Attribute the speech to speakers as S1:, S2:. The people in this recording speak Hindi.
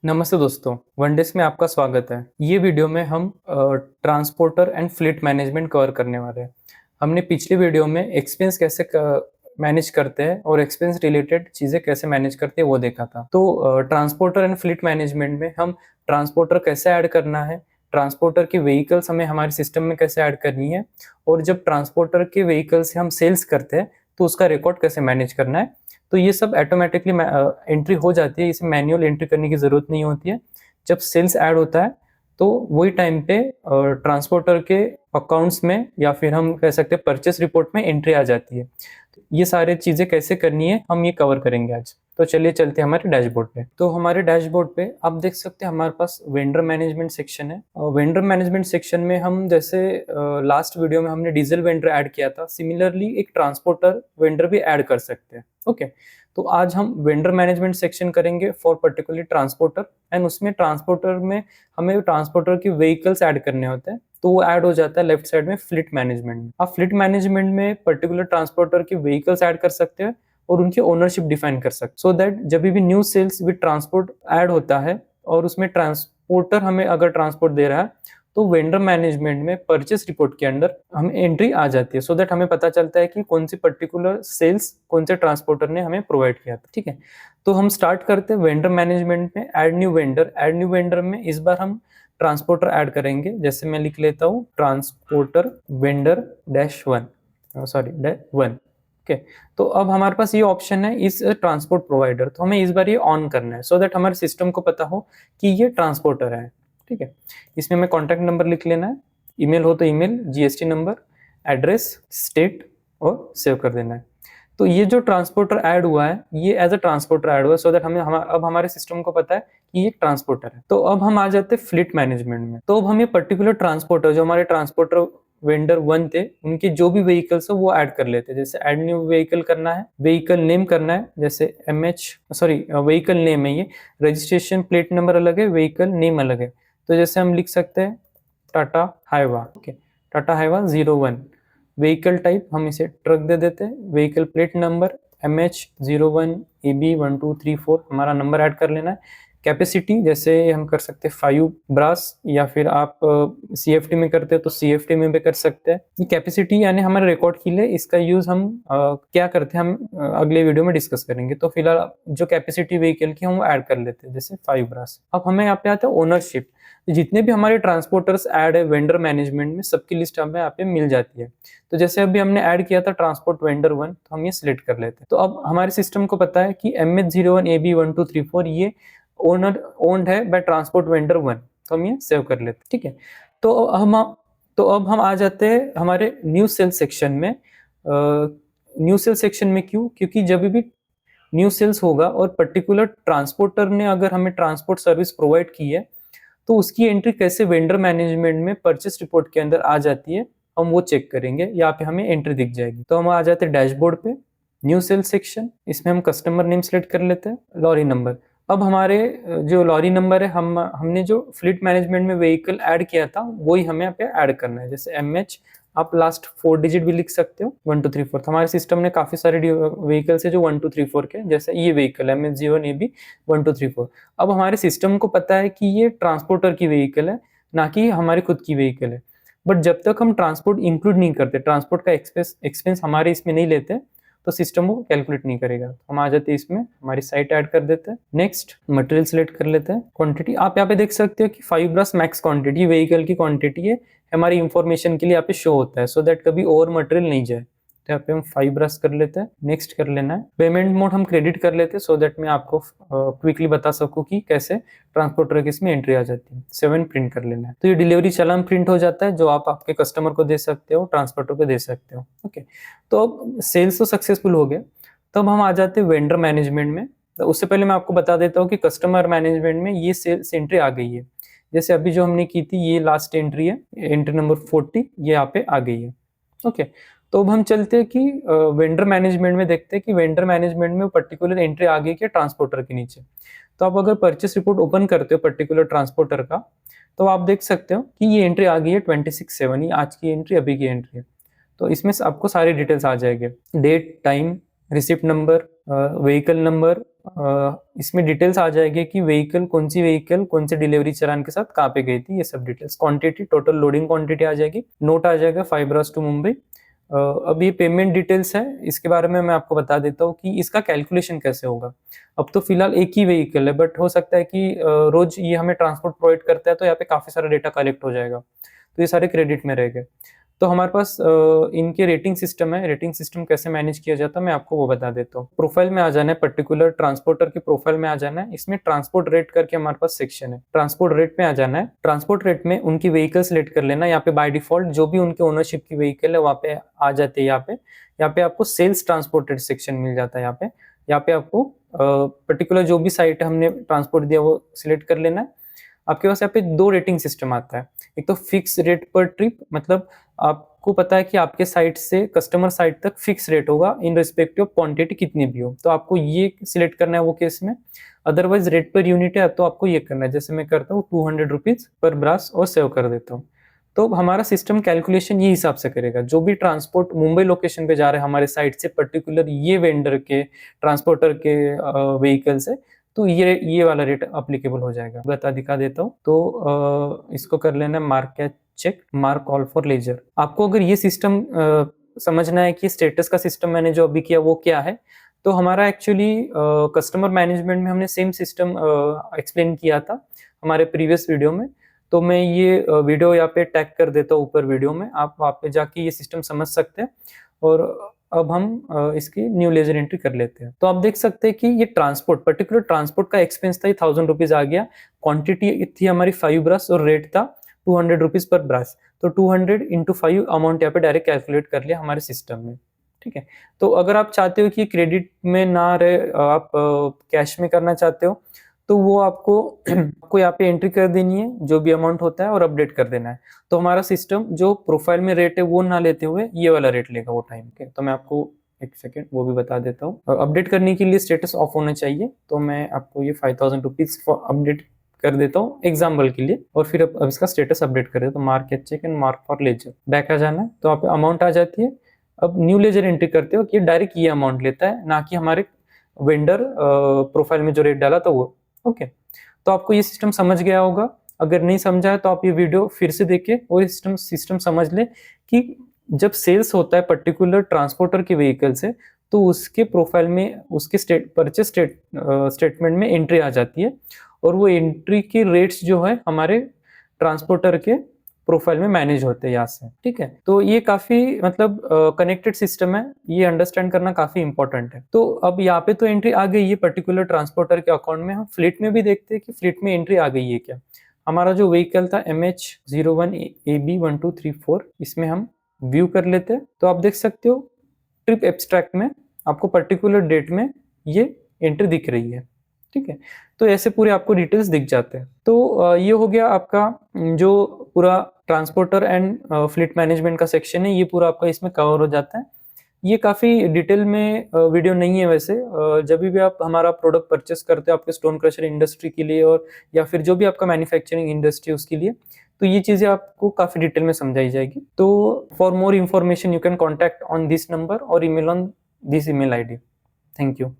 S1: नमस्ते दोस्तों, वनडेस में आपका स्वागत है। ये वीडियो में हम transporter and fleet management cover करने वाले हैं। हमने पिछली वीडियो में एक्सपेंस कैसे मैनेज करते हैं और एक्सपेंस रिलेटेड चीज़ें कैसे मैनेज करते हैं वो देखा था। तो ट्रांसपोर्टर एंड फ्लीट मैनेजमेंट में हम ट्रांसपोर्टर कैसे ऐड करना है, ट्रांसपोर्टर की व्हीकल्स हमें हमारे सिस्टम में कैसे ऐड करनी है और जब ट्रांसपोर्टर के व्हीकल से हम सेल्स करते हैं तो उसका रिकॉर्ड कैसे मैनेज करना है। तो ये सब ऑटोमेटिकली एंट्री हो जाती है, इसे मैन्युअल एंट्री करने की ज़रूरत नहीं होती है। जब सेल्स ऐड होता है तो वही टाइम पे ट्रांसपोर्टर के अकाउंट्स में या फिर हम कह सकते हैं परचेस रिपोर्ट में एंट्री आ जाती है। ये सारी चीज़ें कैसे करनी है हम ये कवर करेंगे आज। तो चलिए चलते हैं हमारे डैशबोर्ड पे। तो हमारे डैशबोर्ड पे आप देख सकते हैं हमारे पास वेंडर मैनेजमेंट सेक्शन है। वेंडर मैनेजमेंट सेक्शन में हम जैसे लास्ट वीडियो में हमने डीजल वेंडर ऐड किया था, सिमिलरली एक ट्रांसपोर्टर वेंडर भी ऐड कर सकते हैं। ओके, तो आज हम वेंडर मैनेजमेंट सेक्शन करेंगे फॉर पर्टिकुलरली ट्रांसपोर्टर एंड उसमें ट्रांसपोर्टर में हमें ट्रांसपोर्टर के व्हीकल्स ऐड करने होते हैं तो वो ऐड हो जाता है लेफ्ट साइड में फ्लीट मैनेजमेंट में। आप फ्लीट मैनेजमेंट में पर्टिकुलर ट्रांसपोर्टर के व्हीकल्स ऐड कर सकते हैं और उनकी ओनरशिप डिफाइन कर सकते हैं सो दैट जब भी new sales with transport add होता है और उसमें ट्रांसपोर्टर हमें अगर ट्रांसपोर्ट दे रहा है तो वेंडर मैनेजमेंट में परचेस रिपोर्ट के अंदर हमें एंट्री आ जाती है सो दैट हमें पता चलता है कि कौन सी पर्टिकुलर सेल्स कौन से ट्रांसपोर्टर ने हमें प्रोवाइड किया था। ठीक है, तो हम स्टार्ट करते हैं वेंडर मैनेजमेंट में। Add new vendor, add new vendor में इस बार हम ट्रांसपोर्टर ऐड करेंगे। जैसे मैं लिख लेता हूँ ट्रांसपोर्टर वेंडर -1, सॉरी -1। ओके, तो अब हमारे पास ये ऑप्शन है इस ट्रांसपोर्ट प्रोवाइडर, तो हमें इस बार ये ऑन करना है सो दैट हमारे सिस्टम को पता हो कि ये ट्रांसपोर्टर है। ठीक है, इसमें हमें कॉन्टैक्ट नंबर लिख लेना है, ईमेल हो तो email, GST number, address, state और सेव कर देना है। तो ये जो ट्रांसपोर्टर ऐड हुआ है ये एज अ ट्रांसपोर्टर ऐड हुआ है सो दैट हमें अब हमारे सिस्टम को पता है कि ये ट्रांसपोर्टर है। तो अब हम आ जाते हैं फ्लीट मैनेजमेंट में। तो अब हम ये पर्टिकुलर ट्रांसपोर्टर जो हमारे ट्रांसपोर्टर वेंडर 1 थे उनके जो भी व्हीकल्स है वो ऐड कर लेते हैं। जैसे ऐड न्यू व्हीकल करना है, व्हीकल नेम करना है, जैसे व्हीकल नेम है, ये रजिस्ट्रेशन प्लेट नंबर अलग है, व्हीकल नेम अलग है। तो जैसे हम लिख सकते हैं Tata Hyva. Okay, Tata Hyva 01। Vehicle type हम इसे ट्रक दे देते हैं। Vehicle plate number MH01 AB1234 हमारा नंबर ऐड कर लेना है। कैपेसिटी जैसे हम कर सकते हैं 5 ब्रास या फिर आप CFT में करते हैं तो CFT में भी कर सकते हैं। ये कैपेसिटी यानी हमारे रिकॉर्ड के लिए इसका यूज हम क्या करते हैं हम अगले वीडियो में डिस्कस करेंगे। तो फिलहाल जो कैपेसिटी व्हीकल की हम ऐड कर लेते हैं जैसे 5 ब्रास। अब हमें यहाँ पे आता है ओनरशिप। जितने भी हमारे ट्रांसपोर्टर्स ऐड है वेंडर मैनेजमेंट में सबकी लिस्ट हमें यहाँ पे मिल जाती है। तो जैसे अभी हमने ऐड किया था ट्रांसपोर्ट वेंडर 1 तो हम ये सिलेक्ट कर लेते हैं। तो अब हमारे सिस्टम को पता है कि MH01 AB1234 ये ओन्ड है बाय ट्रांसपोर्ट वेंडर 1, तो हम ये सेव कर लेते हैं। ठीक है, तो अब हम आ जाते हैं हमारे न्यू सेल सेक्शन में। न्यू सेल सेक्शन में क्योंकि जब भी न्यू सेल्स होगा और पर्टिकुलर ट्रांसपोर्टर ने अगर हमें ट्रांसपोर्ट सर्विस प्रोवाइड की है तो उसकी एंट्री कैसे वेंडर मैनेजमेंट में परचेस रिपोर्ट के अंदर आ जाती है हम वो चेक करेंगे। यहाँ पे हमें एंट्री दिख जाएगी। तो हम आ जाते हैं डैशबोर्ड पे, न्यू सेल सेक्शन। इसमें हम कस्टमर नेम सेलेक्ट कर लेते हैं, लॉरी नंबर। अब हमारे जो लॉरी नंबर है हमने जो फ्लीट मैनेजमेंट में व्हीकल ऐड किया था वही हमें यहाँ पे ऐड करना है। जैसे MH आप लास्ट 4 डिजिट भी लिख सकते हो, 1 2 3 4। हमारे सिस्टम में काफी सारे व्हीकल्स है जो 1 2 3 4 के, जैसे ये व्हीकल MH01 AB 1 2 3 4। अब हमारे सिस्टम को पता है कि ये ट्रांसपोर्टर की व्हीकल है ना कि हमारी खुद की व्हीकल है। बट जब तक हम ट्रांसपोर्ट इंक्लूड नहीं करते, ट्रांसपोर्ट का एक्सपेंस हमारे इसमें नहीं लेते तो सिस्टम वो कैलकुलेट नहीं करेगा। हम आ जाते हैं इसमें, हमारी साइट ऐड कर देते हैं। नेक्स्ट मटेरियल सेलेक्ट कर लेते हैं। क्वांटिटी आप यहाँ पे देख सकते हो कि 5 ब्रश मैक्स क्वांटिटी व्हीकल की क्वांटिटी है, हमारी इंफॉर्मेशन के लिए यहाँ पे शो होता है सो दैट कभी और मटेरियल नहीं जाए। तो यहाँ पे हम 5 ब्रश कर लेते हैं, नेक्स्ट कर लेना है। पेमेंट मोड हम क्रेडिट कर लेते हैं सो दैट मैं आपको क्विकली बता सकूं कि कैसे ट्रांसपोर्टर की इसमें एंट्री आ जाती है। 7 प्रिंट कर लेना है। तो ये डिलीवरी चालान प्रिंट हो जाता है जो आप आपके कस्टमर को दे सकते हो, ट्रांसपोर्टर को दे सकते हो। ओके, तो अब सेल्स तो सक्सेसफुल हो गया। तब हम आ जाते हैं वेंडर मैनेजमेंट में। तो उससे पहले मैं आपको बता देता हूँ कि कस्टमर मैनेजमेंट में ये सेल्स एंट्री आ गई है। जैसे अभी जो हमने की थी ये लास्ट एंट्री है, एंट्री नंबर 40, ये यहाँ पे आ गई है। ओके, तो अब हम चलते हैं कि वेंडर मैनेजमेंट में देखते हैं कि वेंडर मैनेजमेंट में पर्टिकुलर एंट्री आ गई क्या ट्रांसपोर्टर के नीचे। तो आप अगर परचेस रिपोर्ट ओपन करते हो पर्टिकुलर ट्रांसपोर्टर का तो आप देख सकते हो कि ये एंट्री आ गई है 26/7, ये आज की एंट्री, अभी की एंट्री है। तो इसमें आपको सारी डिटेल्स आ जाएंगे, date, time, receipt number, vehicle number, इसमें डिटेल्स आ जाएगी कि व्हीकल कौन से डिलीवरी चालान के साथ कहाँ पे गई थी, ये सब details. Quantity, total loading quantity आ जाएगी। नोट आ जाएगा फाइब्रास टू मुंबई। अब ये पेमेंट डिटेल्स है, इसके बारे में मैं आपको बता देता हूँ कि इसका कैलकुलेशन कैसे होगा। अब तो फिलहाल एक ही व्हीकल है, बट हो सकता है कि रोज ये हमें ट्रांसपोर्ट प्रोवाइड करता है, तो यहाँ पे काफी सारा डेटा कलेक्ट हो जाएगा, तो ये सारे क्रेडिट में रहेंगे। तो हमारे पास इनके रेटिंग सिस्टम है। रेटिंग सिस्टम कैसे मैनेज किया जाता है मैं आपको वो बता देता हूँ। प्रोफाइल में आ जाना है, पर्टिकुलर ट्रांसपोर्टर की प्रोफाइल में आ जाना है। इसमें ट्रांसपोर्ट रेट करके हमारे पास सेक्शन है। ट्रांसपोर्ट रेट में आ जाना है। ट्रांसपोर्ट रेट में उनकी व्हीकल सिलेक्ट कर लेना। यहाँ पे बाय डिफॉल्ट जो भी उनके ओनरशिप की व्हीकल है वहाँ पे आ जाते हैं। यहाँ पे आपको सेल्स ट्रांसपोर्टेड सेक्शन मिल जाता है। यहाँ पे आपको पर्टिकुलर जो भी साइट हमने ट्रांसपोर्ट दिया वो सिलेक्ट कर लेना है। आपके पास यहाँ पे दो रेटिंग सिस्टम आता है। एक तो फिक्स रेट पर ट्रिप, मतलब आपको पता है कि आपके साइट से कस्टमर साइट तक फिक्स रेट होगा इन रिस्पेक्टिव ऑफ क्वांटिटी कितनी भी हो, तो आपको ये सिलेक्ट करना है वो केस में। अदरवाइज रेट पर यूनिट है तो आपको ये करना है, जैसे मैं करता हूँ 200 रुपीज पर ब्रास और सेव कर देता हूँ। तो हमारा सिस्टम कैलकुलेशन ये हिसाब से करेगा। जो भी ट्रांसपोर्ट मुंबई लोकेशन पे जा रहे हैं हमारे साइट से, पर्टिकुलर ये वेंडर के ट्रांसपोर्टर के व्हीकल से, तो ये वाला रेट अप्लीकेबल हो जाएगा। बता दिखा देता हूँ। तो इसको कर लेना mark catch check, mark all for ledger. आपको अगर ये सिस्टम समझना है कि स्टेटस का सिस्टम मैंने जो अभी किया वो क्या है, तो हमारा एक्चुअली कस्टमर मैनेजमेंट में हमने सेम सिस्टम एक्सप्लेन किया था हमारे प्रीवियस वीडियो में। तो मैं ये वीडियो यहाँ पे टैग कर देता हूँ ऊपर वीडियो में, आप वहाँ पे जाके ये सिस्टम समझ सकते हैं। और अब हम इसकी न्यू लेजर एंट्री कर लेते हैं। तो आप देख सकते हैं कि ये ट्रांसपोर्ट, पर्टिकुलर ट्रांसपोर्ट का एक्सपेंस था 1000 रुपीज आ गया। क्वांटिटी थी हमारी 5 ब्रश और रेट था 200 रुपीज पर ब्रश। तो 200 इंटू 5 अमाउंट यहाँ पे डायरेक्ट कैलकुलेट कर लिया हमारे सिस्टम में। ठीक है। तो अगर आप चाहते हो कि क्रेडिट में ना रहे, आप कैश में करना चाहते हो, तो वो आपको यहाँ पे एंट्री कर देनी है जो भी अमाउंट होता है और अपडेट कर देना है। तो हमारा सिस्टम जो प्रोफाइल में रेट है वो ना लेते हुए ये वाला रेट लेगा वो टाइम के। तो मैं आपको एक सेकेंड वो भी बता देता हूँ। अपडेट करने के लिए स्टेटस ऑफ होना चाहिए, तो मैं आपको ये 5000 रुपीज अपडेट कर देता हूँ एग्जाम्पल के लिए, और फिर अब इसका स्टेटस अपडेट कर देता हूँ। Mark catch check and mark for ledger, back आ जाना है। तो आप अमाउंट आ जाती है। अब न्यू लेजर एंट्री करते हो कि डायरेक्ट ये अमाउंट लेता है, ना कि हमारे वेंडर प्रोफाइल में जो रेट डाला था वो। ओके। तो आपको ये सिस्टम समझ गया होगा। अगर नहीं समझा है तो आप ये वीडियो फिर से देखें और सिस्टम समझ ले कि जब सेल्स होता है पर्टिकुलर ट्रांसपोर्टर के व्हीकल से, तो उसके प्रोफाइल में उसके परचेस स्टेटमेंट में एंट्री आ जाती है, और वो एंट्री के रेट्स जो है हमारे ट्रांसपोर्टर के प्रोफाइल में मैनेज होते हैं यहाँ से। ठीक है। तो ये काफी मतलब कनेक्टेड सिस्टम है, ये अंडरस्टैंड करना काफी इंपॉर्टेंट है। तो अब यहाँ पे तो एंट्री आ गई है पर्टिकुलर ट्रांसपोर्टर के अकाउंट में। हम फ्लीट में भी देखते हैं कि फ्लीट में एंट्री आ गई है क्या। हमारा जो व्हीकल था MH01AB1234, इसमें हम व्यू कर लेते हैं। तो आप देख सकते हो ट्रिप एब्स्ट्रैक्ट में आपको पर्टिकुलर डेट में ये एंट्री दिख रही है। ठीक है। तो ऐसे पूरे आपको डिटेल्स दिख जाते हैं। तो ये हो गया आपका जो पूरा ट्रांसपोर्टर एंड फ्लीट मैनेजमेंट का सेक्शन है, ये पूरा आपका इसमें कवर हो जाता है। ये काफ़ी डिटेल में वीडियो नहीं है वैसे। जब भी आप हमारा प्रोडक्ट परचेस करते हो आपके स्टोन क्रशर इंडस्ट्री के लिए, और या फिर जो भी आपका मैन्युफैक्चरिंग इंडस्ट्री उसके लिए, तो ये चीज़ें आपको काफ़ी डिटेल में समझाई जाएगी। तो for more information you can contact on this number और email on this email ID। Thank you.